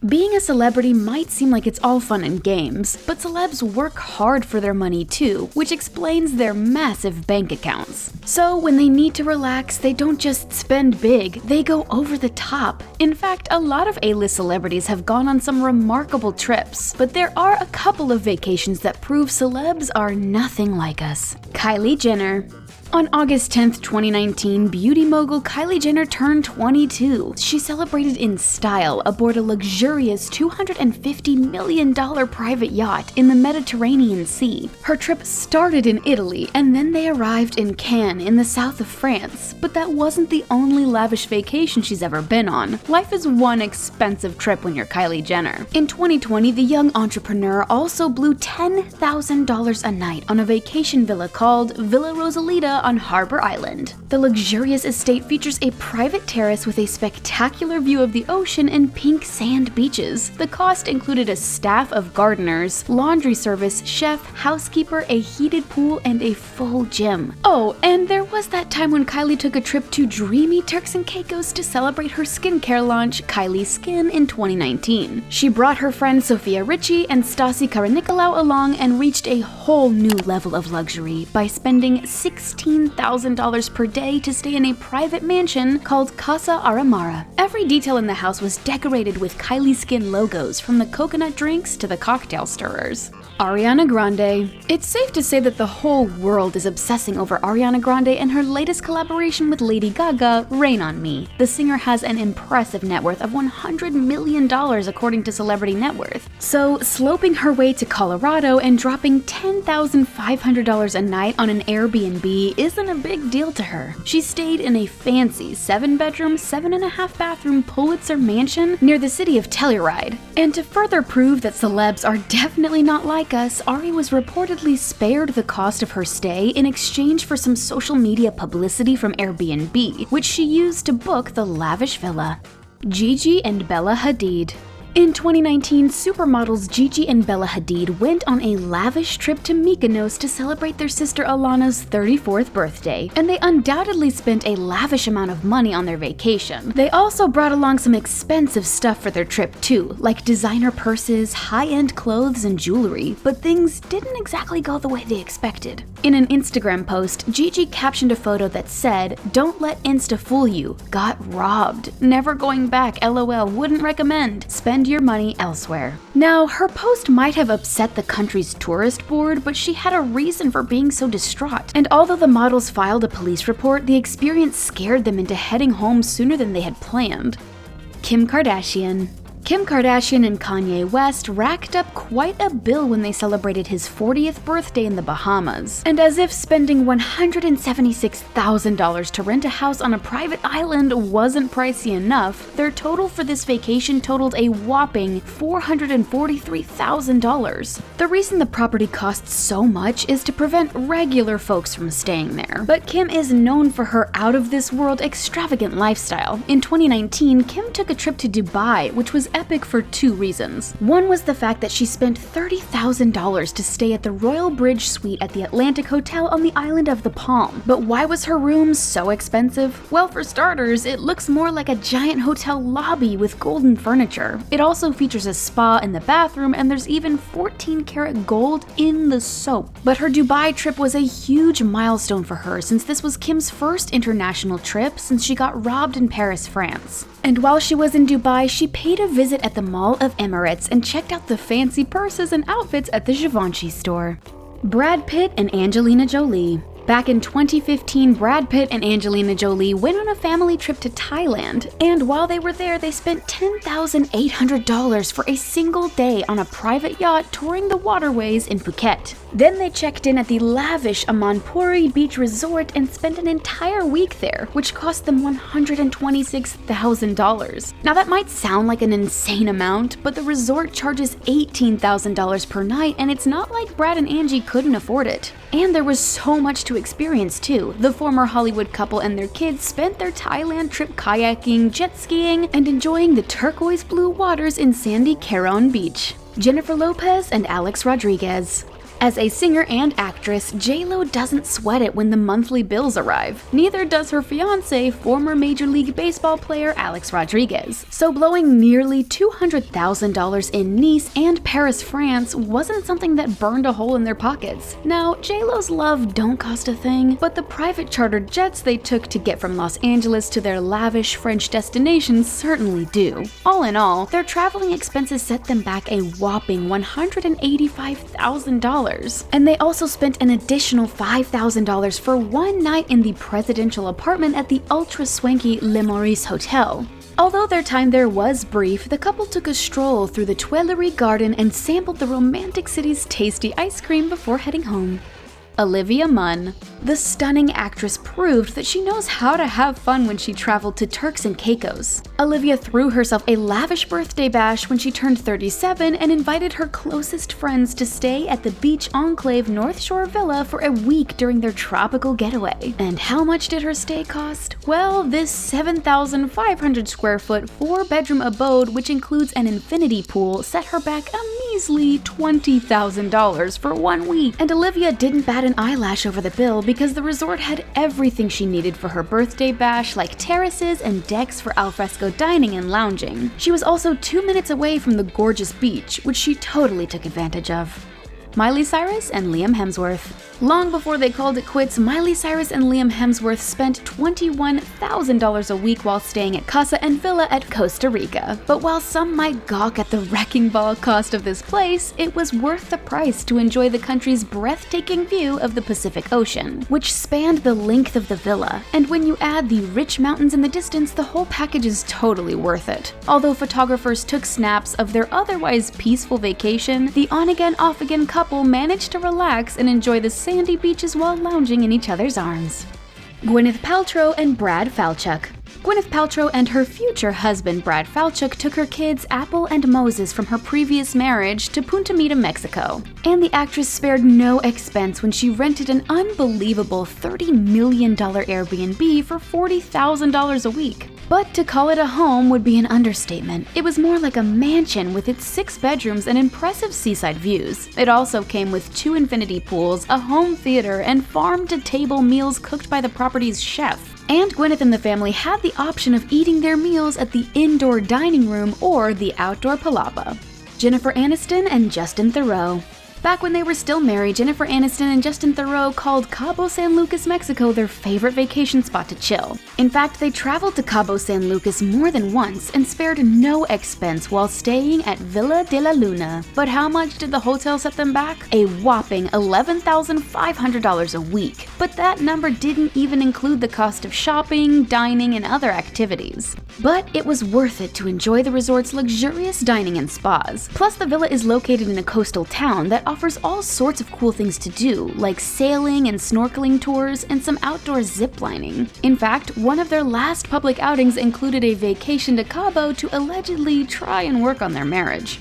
Being a celebrity might seem like it's all fun and games, but celebs work hard for their money too, which explains their massive bank accounts. So when they need to relax, they don't just spend big, they go over the top. In fact, a lot of A-list celebrities have gone on some remarkable trips, but there are a couple of vacations that prove celebs are nothing like us. Kylie Jenner. On August 10th, 2019, beauty mogul Kylie Jenner turned 22. She celebrated in style aboard a luxurious $250 million private yacht in the Mediterranean Sea. Her trip started in Italy, and then they arrived in Cannes in the south of France. But that wasn't the only lavish vacation she's ever been on. Life is one expensive trip when you're Kylie Jenner. In 2020, the young entrepreneur also blew $10,000 a night on a vacation villa called Villa Rosalita on Harbor Island. The luxurious estate features a private terrace with a spectacular view of the ocean and pink sand beaches. The cost included a staff of gardeners, laundry service, chef, housekeeper, a heated pool, and a full gym. Oh, and there was that time when Kylie took a trip to dreamy Turks and Caicos to celebrate her skincare launch, Kylie Skin, in 2019. She brought her friend Sofia Richie and Stasi Karanikolaou along and reached a whole new level of luxury by spending $16,000 per day to stay in a private mansion called Casa Aramara. Every detail in the house was decorated with Kylie Skin logos, from the coconut drinks to the cocktail stirrers. Ariana Grande. It's safe to say that the whole world is obsessing over Ariana Grande and her latest collaboration with Lady Gaga, Rain on Me. The singer has an impressive net worth of $100 million according to Celebrity Net Worth. So sloping her way to Colorado and dropping $10,500 a night on an Airbnb isn't a big deal to her. She stayed in a fancy 7-bedroom, 7.5-bathroom Pulitzer mansion near the city of Telluride. And to further prove that celebs are definitely not like us, Ari was reportedly spared the cost of her stay in exchange for some social media publicity from Airbnb, which she used to book the lavish villa. Gigi and Bella Hadid. In 2019, supermodels Gigi and Bella Hadid went on a lavish trip to Mykonos to celebrate their sister Alana's 34th birthday, and they undoubtedly spent a lavish amount of money on their vacation. They also brought along some expensive stuff for their trip too, like designer purses, high-end clothes, and jewelry, but things didn't exactly go the way they expected. In an Instagram post, Gigi captioned a photo that said, "Don't let Insta fool you. Got robbed. Never going back, LOL. Wouldn't recommend. Spend your money elsewhere." Now, her post might have upset the country's tourist board, but she had a reason for being so distraught. And although the models filed a police report, the experience scared them into heading home sooner than they had planned. Kim Kardashian. Kim Kardashian and Kanye West racked up quite a bill when they celebrated his 40th birthday in the Bahamas. And as if spending $176,000 to rent a house on a private island wasn't pricey enough, their total for this vacation totaled a whopping $443,000. The reason the property costs so much is to prevent regular folks from staying there. But Kim is known for her out-of-this-world extravagant lifestyle. In 2019, Kim took a trip to Dubai, which was epic for two reasons. One was the fact that she spent $30,000 to stay at the Royal Bridge Suite at the Atlantic Hotel on the island of the Palm. But why was her room so expensive? Well, for starters, it looks more like a giant hotel lobby with golden furniture. It also features a spa in the bathroom, and there's even 14-karat gold in the soap. But her Dubai trip was a huge milestone for her, since this was Kim's first international trip since she got robbed in Paris, France. And while she was in Dubai, she paid a visit at the Mall of Emirates and checked out the fancy purses and outfits at the Givenchy store. Brad Pitt and Angelina Jolie. Back in 2015, Brad Pitt and Angelina Jolie went on a family trip to Thailand, and while they were there, they spent $10,800 for a single day on a private yacht touring the waterways in Phuket. Then they checked in at the lavish Amanpuri Beach Resort and spent an entire week there, which cost them $126,000. Now that might sound like an insane amount, but the resort charges $18,000 per night, and it's not like Brad and Angie couldn't afford it. And there was so much to experience too. The former Hollywood couple and their kids spent their Thailand trip kayaking, jet skiing, and enjoying the turquoise blue waters in sandy Caron Beach. Jennifer Lopez and Alex Rodriguez. As a singer and actress, J.Lo doesn't sweat it when the monthly bills arrive. Neither does her fiancé, former Major League Baseball player Alex Rodriguez. So blowing nearly $200,000 in Nice and Paris, France wasn't something that burned a hole in their pockets. Now, J.Lo's love don't cost a thing, but the private chartered jets they took to get from Los Angeles to their lavish French destinations certainly do. All in all, their traveling expenses set them back a whopping $185,000. And they also spent an additional $5,000 for one night in the presidential apartment at the ultra-swanky Le Maurice Hotel. Although their time there was brief, the couple took a stroll through the Tuileries Garden and sampled the romantic city's tasty ice cream before heading home. Olivia Munn. The stunning actress proved that she knows how to have fun when she traveled to Turks and Caicos. Olivia threw herself a lavish birthday bash when she turned 37 and invited her closest friends to stay at the beach enclave North Shore Villa for a week during their tropical getaway. And how much did her stay cost? Well, this 7,500 square foot, 4-bedroom abode, which includes an infinity pool, set her back a measly $20,000 for 1 week. And Olivia didn't bat an eyelash over the bill because the resort had everything she needed for her birthday bash, like terraces and decks for alfresco dining and lounging. She was also 2 minutes away from the gorgeous beach, which she totally took advantage of. Miley Cyrus and Liam Hemsworth. Long before they called it quits, Miley Cyrus and Liam Hemsworth spent $21,000 a week while staying at Casa and Villa at Costa Rica. But while some might gawk at the wrecking ball cost of this place, it was worth the price to enjoy the country's breathtaking view of the Pacific Ocean, which spanned the length of the villa. And when you add the rich mountains in the distance, the whole package is totally worth it. Although photographers took snaps of their otherwise peaceful vacation, the on-again, off-again couple managed to relax and enjoy the sandy beaches while lounging in each other's arms. Gwyneth Paltrow and Brad Falchuk. Gwyneth Paltrow and her future husband Brad Falchuk took her kids Apple and Moses from her previous marriage to Punta Mita, Mexico. And the actress spared no expense when she rented an unbelievable $30 million Airbnb for $40,000 a week. But to call it a home would be an understatement. It was more like a mansion with its 6 bedrooms and impressive seaside views. It also came with 2 infinity pools, a home theater, and farm-to-table meals cooked by the property's chef. And Gwyneth and the family had the option of eating their meals at the indoor dining room or the outdoor palapa. Jennifer Aniston and Justin Theroux. Back when they were still married, Jennifer Aniston and Justin Theroux called Cabo San Lucas, Mexico their favorite vacation spot to chill. In fact, they traveled to Cabo San Lucas more than once and spared no expense while staying at Villa de la Luna. But how much did the hotel set them back? A whopping $11,500 a week. But that number didn't even include the cost of shopping, dining, and other activities. But it was worth it to enjoy the resort's luxurious dining and spas. Plus, the villa is located in a coastal town that offers all sorts of cool things to do, like sailing and snorkeling tours and some outdoor ziplining. In fact, one of their last public outings included a vacation to Cabo to allegedly try and work on their marriage.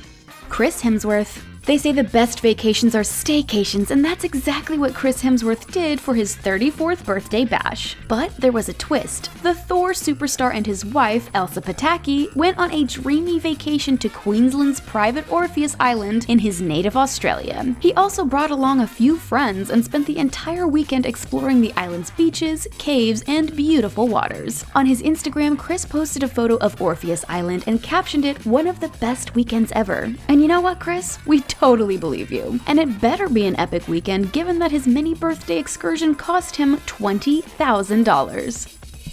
Chris Hemsworth. They say the best vacations are staycations, and that's exactly what Chris Hemsworth did for his 34th birthday bash. But there was a twist. The Thor superstar and his wife, Elsa Pataki, went on a dreamy vacation to Queensland's private Orpheus Island in his native Australia. He also brought along a few friends and spent the entire weekend exploring the island's beaches, caves, and beautiful waters. On his Instagram, Chris posted a photo of Orpheus Island and captioned it, "One of the best weekends ever." And you know what, Chris? We totally believe you. And it better be an epic weekend given that his mini birthday excursion cost him $20,000.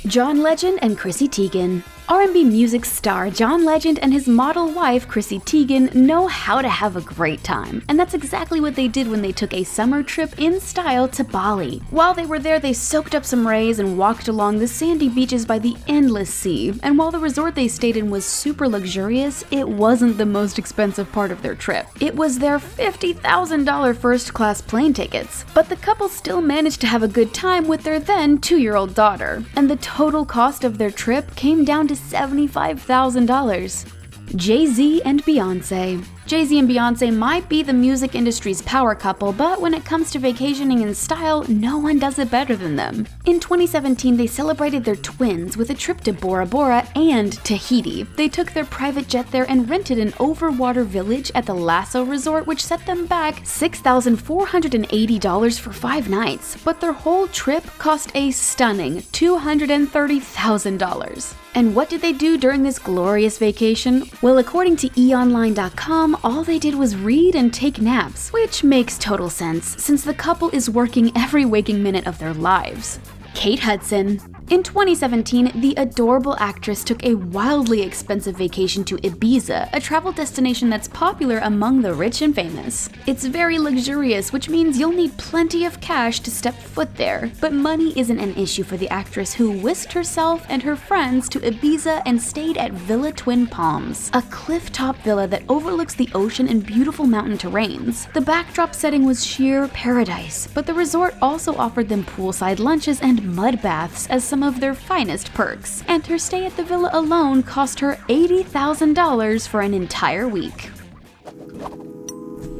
John Legend and Chrissy Teigen. R&B music star John Legend and his model wife Chrissy Teigen know how to have a great time, and that's exactly what they did when they took a summer trip in style to Bali. While they were there, they soaked up some rays and walked along the sandy beaches by the endless sea, and while the resort they stayed in was super luxurious, it wasn't the most expensive part of their trip. It was their $50,000 first-class plane tickets, but the couple still managed to have a good time with their then 2-year-old daughter, and the total cost of their trip came down to $75,000. JayZ and Beyonce. JayZ and Beyonce might be the music industry's power couple, but when it comes to vacationing in style, no one does it better than them. In 2017, they celebrated their twins with a trip to Bora Bora and Tahiti. They took their private jet there and rented an overwater village at the Lasso Resort, which set them back $6,480 for 5 nights, but their whole trip cost a stunning $230,000. And what did they do during this glorious vacation? Well, according to eOnline.com, all they did was read and take naps, which makes total sense since the couple is working every waking minute of their lives. Kate Hudson. In 2017, the adorable actress took a wildly expensive vacation to Ibiza, a travel destination that's popular among the rich and famous. It's very luxurious, which means you'll need plenty of cash to step foot there. But money isn't an issue for the actress, who whisked herself and her friends to Ibiza and stayed at Villa Twin Palms, a cliff-top villa that overlooks the ocean and beautiful mountain terrains. The backdrop setting was sheer paradise, but the resort also offered them poolside lunches and mud baths as some of their finest perks, and her stay at the villa alone cost her $80,000 for an entire week.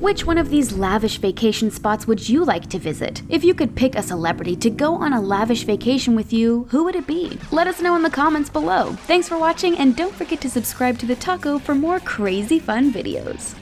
Which one of these lavish vacation spots would you like to visit? If you could pick a celebrity to go on a lavish vacation with you, who would it be? Let us know in the comments below. Thanks for watching, and don't forget to subscribe to The Taco for more crazy fun videos.